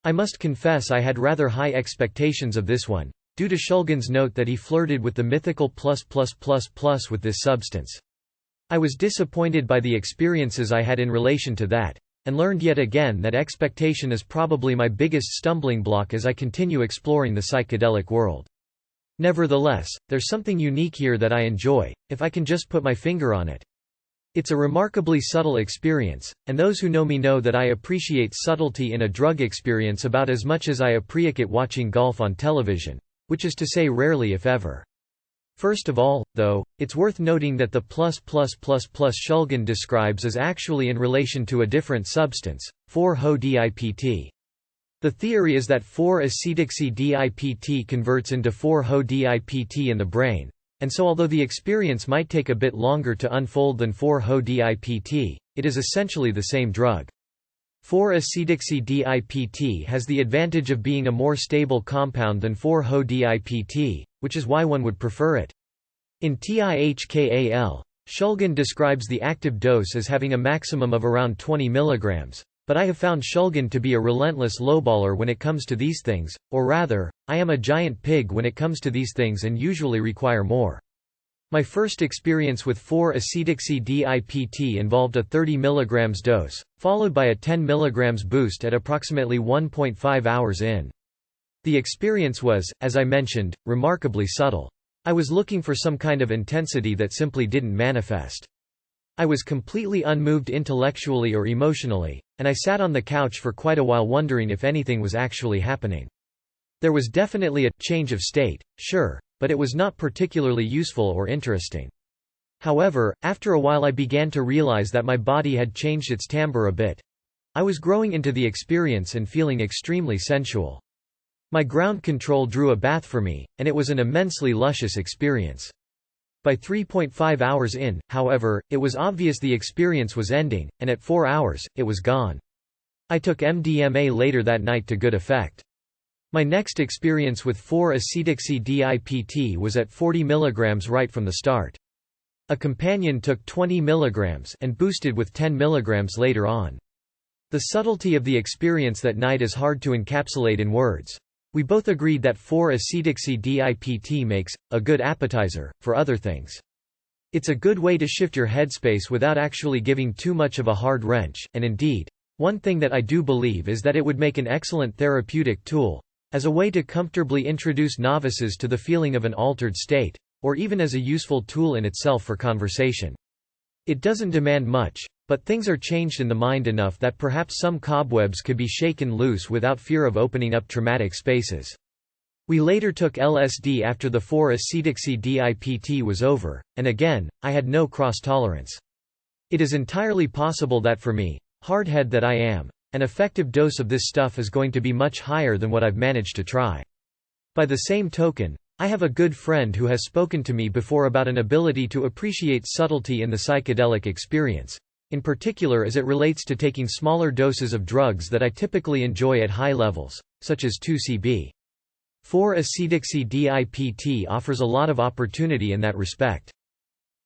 I must confess I had rather high expectations of this one, due to Shulgin's note that he flirted with the mythical ++++ with this substance. I was disappointed by the experiences I had in relation to that, and learned yet again that expectation is probably my biggest stumbling block as I continue exploring the psychedelic world. Nevertheless, there's something unique here that I enjoy, if I can just put my finger on it. It's a remarkably subtle experience, and those who know me know that I appreciate subtlety in a drug experience about as much as I appreciate watching golf on television, which is to say rarely if ever. First of all, though, it's worth noting that the ++++ Shulgin describes is actually in relation to a different substance, 4-HO-DiPT. The theory is that 4-Acetoxy-DiPT converts into 4-HO-DiPT in the brain, and so although the experience might take a bit longer to unfold than 4-HO-DiPT, it is essentially the same drug. 4-Acetoxy-DiPT has the advantage of being a more stable compound than 4-HO-DiPT, which is why one would prefer it. In TIHKAL, Shulgin describes the active dose as having a maximum of around 20 mg, but I have found Shulgin to be a relentless lowballer when it comes to these things, or rather, I am a giant pig when it comes to these things and usually require more. My first experience with 4-Acetoxy-DiPT involved a 30 mg dose, followed by a 10 mg boost at approximately 1.5 hours in. The experience was, as I mentioned, remarkably subtle. I was looking for some kind of intensity that simply didn't manifest. I was completely unmoved intellectually or emotionally, and I sat on the couch for quite a while wondering if anything was actually happening. There was definitely a change of state, sure, but it was not particularly useful or interesting. However, after a while I began to realize that my body had changed its timbre a bit. I was growing into the experience and feeling extremely sensual. My ground control drew a bath for me, and it was an immensely luscious experience. By 3.5 hours in, however, it was obvious the experience was ending, and at 4 hours, it was gone. I took MDMA later that night to good effect. My next experience with 4-Acetoxy-DiPT was at 40 mg right from the start. A companion took 20 mg and boosted with 10 mg later on. The subtlety of the experience that night is hard to encapsulate in words. We both agreed that 4-Acetoxy-DiPT makes a good appetizer for other things. It's a good way to shift your headspace without actually giving too much of a hard wrench, and indeed, one thing that I do believe is that it would make an excellent therapeutic tool, as a way to comfortably introduce novices to the feeling of an altered state, or even as a useful tool in itself for conversation. It doesn't demand much, but things are changed in the mind enough that perhaps some cobwebs could be shaken loose without fear of opening up traumatic spaces. We later took LSD after the 4-Acetoxy-DiPT was over, and again, I had no cross-tolerance. It is entirely possible that for me, hardhead that I am, an effective dose of this stuff is going to be much higher than what I've managed to try. By the same token, I have a good friend who has spoken to me before about an ability to appreciate subtlety in the psychedelic experience, in particular as it relates to taking smaller doses of drugs that I typically enjoy at high levels, such as 2CB. 4-Acetoxy-DiPT offers a lot of opportunity in that respect.